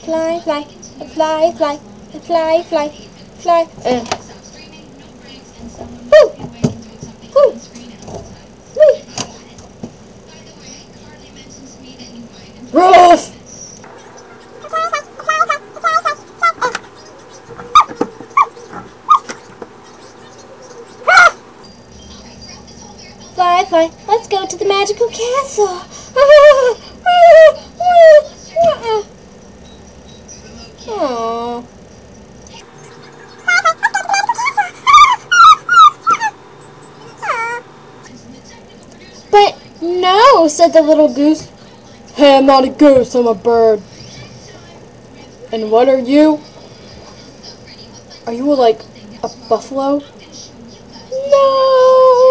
Fly, fly, fly, fly, fly, fly, fly. Woo! Woo! Woo! Ruff! Fly, fly, let's go to the magical castle. Aww. But no, said the little goose. Hey, I'm not a goose, I'm a bird. And what are you? Are you like a buffalo? No!